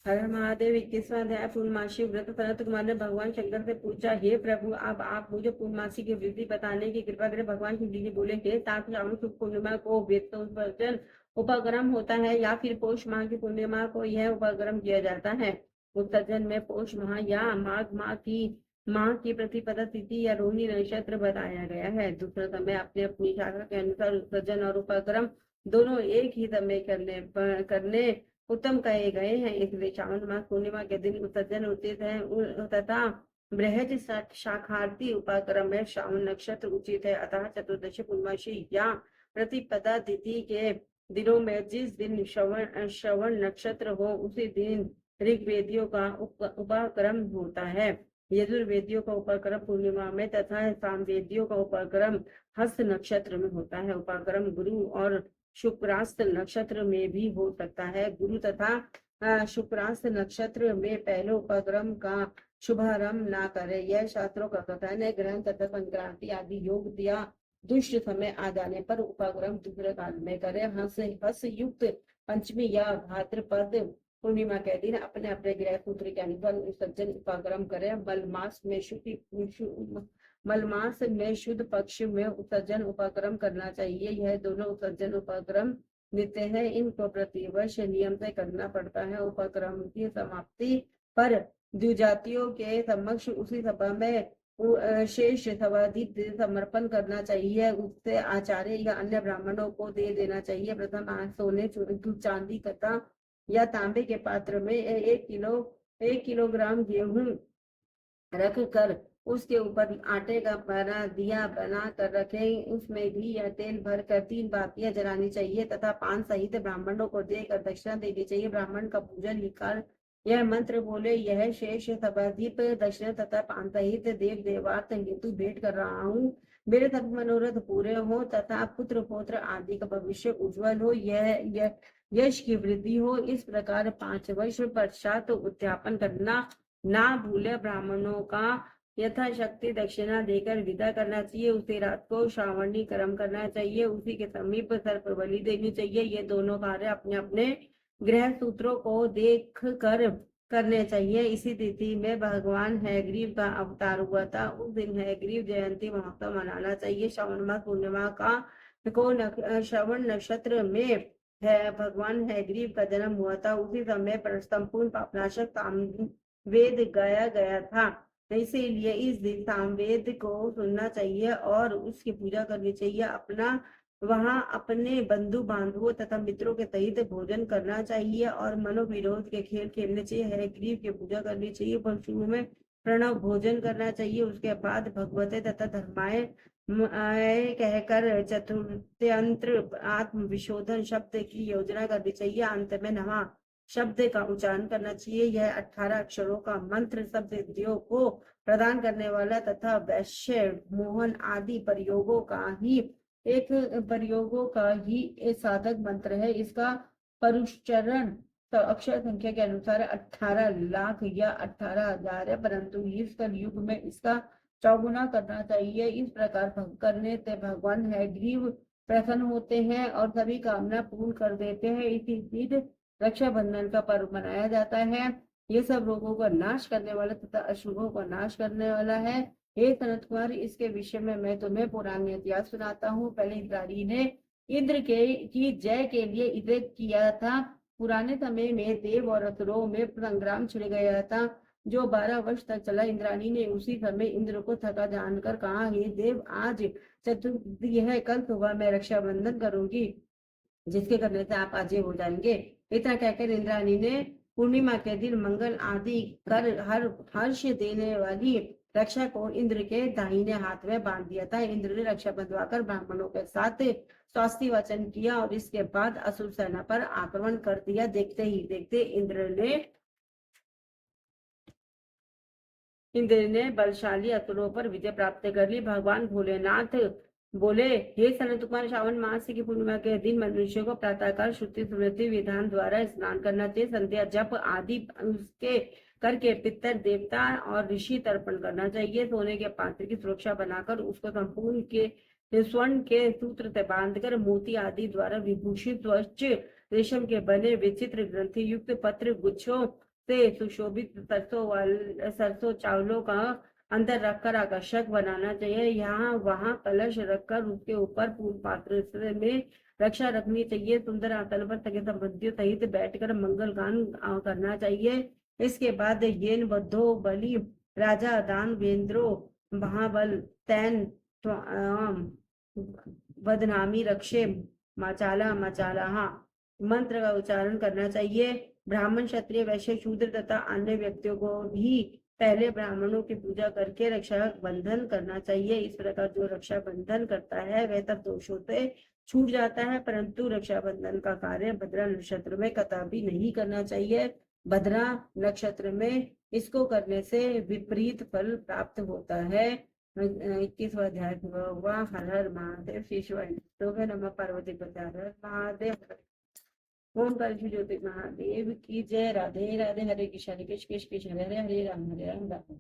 हर हर महादेव। 21वां अध्याय पूर्णमासी व्रत। सनत कुमार ने भगवान शंकर से पूछा, हे प्रभु, अब आप मुझे पूर्णमासी की विधि बताने की कृपा करें। भगवान शिव जी बोले, हे तात, श्रावण शुक्ल पूर्णिमा को वेदोत्सर्जन उपक्रम होता है या फिर पौष माह की पूर्णिमा को यह उपक्रम किया जाता है। उत्सर्जन में पौष माह या माह की प्रतिपदा तिथि या रोहिणी नक्षत्र बताया गया है। दूसरा समय अपने अपनी शाखा के अनुसार उत्सर्जन और उपक्रम दोनों एक ही समय करने उत्तम कहे गए हैं। इसलिए श्रावण मास पूर्णिमा के दिन उत्सर्जन उचित है तथा बृहज शाखार्थी उपाक्रम में श्रावण नक्षत्र उचित है। अतः चतुर्दशी पूर्णमासी या प्रतिपदा तिथि के दिनों में जिस दिन श्रवण नक्षत्र हो उसी दिन ऋग्वेदियों का उपाक्रम होता है। यजुर्वेदियों का उपाक्रम पूर्णिमा में तथा सामवेदियों का उपाक्रम हस्त नक्षत्र में होता है। उपाक्रम गुरु और शुक्रास्त नक्षत्र में भी हो सकता है। गुरु तथा शुक्रास्त नक्षत्र में पहले उपक्रम का शुभारंभ ना करे, यह शास्त्रों का कथन है। ग्रहण तथा संक्रांति आदि योग या दुष्ट समय आ जाने पर उपक्रम दूसरे काल में करे। हस युक्त पंचमी या भाद्रपद पूर्णिमा के दिन अपने अपने ग्रह सूत्र के अनुसार विसर्जन उपक्रम करे। मलमास में शुद्ध पक्ष में उत्सर्जन उपक्रम करना चाहिए। यह दोनों उत्सर्जन उपक्रम नित्य है, इनको प्रतिवर्ष नियम से करना पड़ता है। उपक्रम की समाप्ति पर द्विजातियों के समक्ष उसी सभा में शेष सवाधिक समर्पण करना चाहिए। उससे आचार्य या अन्य ब्राह्मणों को दे देना चाहिए। प्रथम सोने, चांदी तथा या तांबे के पात्र में 1 किलोग्राम गेहूं रख कर उसके ऊपर आटे का बना दिया बना कर रखें। उसमें घी या तेल भर कर 3 बातियां जलानी चाहिए तथा पान सहित ब्राह्मणों को देकर दक्षिणा देनी चाहिए। ब्राह्मण का पूजन लिखकर यह मंत्र बोले, यह शेष सबादीप दक्षिणा तथा पान सहित देव देवार्थ हेतु भेंट कर रहा हूँ। मेरे सब मनोरथ पूरे हो तथा पुत्र पौत्र आदि का भविष्य उज्जवल हो, यह यश की वृद्धि हो। इस प्रकार 5 वर्ष पश्चात उद्यापन करना ना भूले। ब्राह्मणों का यथाशक्ति दक्षिणा देकर विदा करना चाहिए। उसी रात को श्रावणी कर्म करना चाहिए। उसी के समीप सर्प बलि देनी चाहिए। ये दोनों कार्य अपने अपने ग्रह सूत्रों को देख कर करने चाहिए। इसी तिथि में भगवान हैग्रीव का अवतार हुआ था। उस दिन हैग्रीव जयंती महोत्सव मनाना चाहिए। श्रावण मास पूर्णिमा को श्रवण नक्षत्र में है भगवान हैग्रीव का जन्म हुआ था। उसी समय पर संपूर्ण पापनाशक सामवेद गाया गया था। इसीलिए इस दिन सामवेद को सुनना चाहिए और उसकी पूजा करनी चाहिए। वहां अपने बंधु बांधवों तथा मित्रों के सहित भोजन करना चाहिए और मनोविरोध के खेल खेलने चाहिए। हैग्रीव की पूजा करनी चाहिए। शुरू में प्रणव भोजन करना चाहिए। उसके बाद भगवते तथा धर्माय कहकर चतुर्थ्यंत्र आत्म विशोधन शब्द की योजना करनी चाहिए। अंत में नमः शब्द का उच्चारण करना चाहिए। यह 18 अक्षरों का मंत्र सब सिद्धियों को प्रदान करने वाला तथा वैश्य मोहन आदि प्रयोगों का ही एक साधक मंत्र है। इसका परुच्चरण तो अक्षर संख्या के अनुसार 18 लाख या 18,000 है, परंतु इस कलयुग में इसका चौगुना करना चाहिए। इस प्रकार करने से भगवान हैग्रीव प्रसन्न होते हैं और सभी कामना पूर्ण कर देते हैं। इसी दिन रक्षाबंधन का पर्व मनाया जाता है। ये सब रोगों का नाश करने वाला तथा अशुभों का नाश करने वाला है। हे सनत कुमार, इसके विषय में मैं तुम्हें पुरानी इतिहास सुनाता हूँ। पहले इंद्राणी ने इंद्र की जय के लिए यज्ञ किया था। पुराने समय में देव और असुरों में संग्राम छिड़ गया था जो 12 वर्ष तक चला। इंद्राणी ने उसी समय इंद्र को थका जानकर कहा, हे देव, आज चतुर्थी है, कल सुबह मैं रक्षाबंधन करूंगी, जिसके करने से आप अजय हो जाएंगे। इतना कहकर इंद्राणी ने पूर्णिमा के दिन मंगल आदि कर हर्ष देने वाली रक्षा को इंद्र के दाहिने हाथ में बांध दिया था। इंद्र ने रक्षा बंधवाकर ब्राह्मणों के साथ स्वास्थ्य वचन किया और इसके बाद असुर सेना पर आक्रमण कर दिया। देखते ही देखते इंद्र ने बलशाली असुरों पर विजय प्राप्त कर ली। भगवान भोलेनाथ बोले, हे सनत कुमार, श्रावण मास की पूर्णिमा के दिन मनुष्य को प्रातःकाल श्रुति स्मृति विधान द्वारा स्नान करना चाहिए। संध्या जप आदि उसके करके पितर देवता और ऋषि तर्पण करना चाहिए। सोने के पात्र की सुरक्षा बनाकर उसको संपूर्ण के स्वर्ण के सूत्र से बांधकर मोती आदि द्वारा विभूषित स्वच्छ रेशम के बने विचित्र ग्रंथि युक्त पत्र गुच्छों से सुशोभित सरसों चावलों का अंदर रखकर आकर्षक बनाना चाहिए। यहाँ वहाँ कलश रखकर उसके ऊपर फूल पात्र में रक्षा रखनी चाहिए। सुंदर आसन पर सगे संबंधियों सहित बैठकर मंगल गान करना चाहिए। इसके बाद येन बद्धो बलि राजा दान वेंद्रो महाबल तैन वदनामी रक्षे माचाला माचाला मंत्र का उच्चारण करना चाहिए। ब्राह्मण क्षत्रिय वैश्य शूद्र तथा अन्य व्यक्तियों को भी पहले ब्राह्मणों की पूजा करके रक्षा बंधन करना चाहिए। इस प्रकार जो रक्षा बंधन करता है वह तब दोषों से छूट जाता है, परंतु रक्षाबंधन का कार्य भद्रा नक्षत्र में कदापि नहीं करना चाहिए। भद्रा नक्षत्र में इसको करने से विपरीत फल प्राप्त होता है। 21वां अध्याय पूरा हुआ। हर हर महादेव। श्री शिवाय तो नमः पार्वती पति महादेव। ओम परशु ज्योति महादेव की जय। राधे राधे। हरे कृष्ण कृष्ण कृष्ण कृष्ण हरे हरे राम राम राम।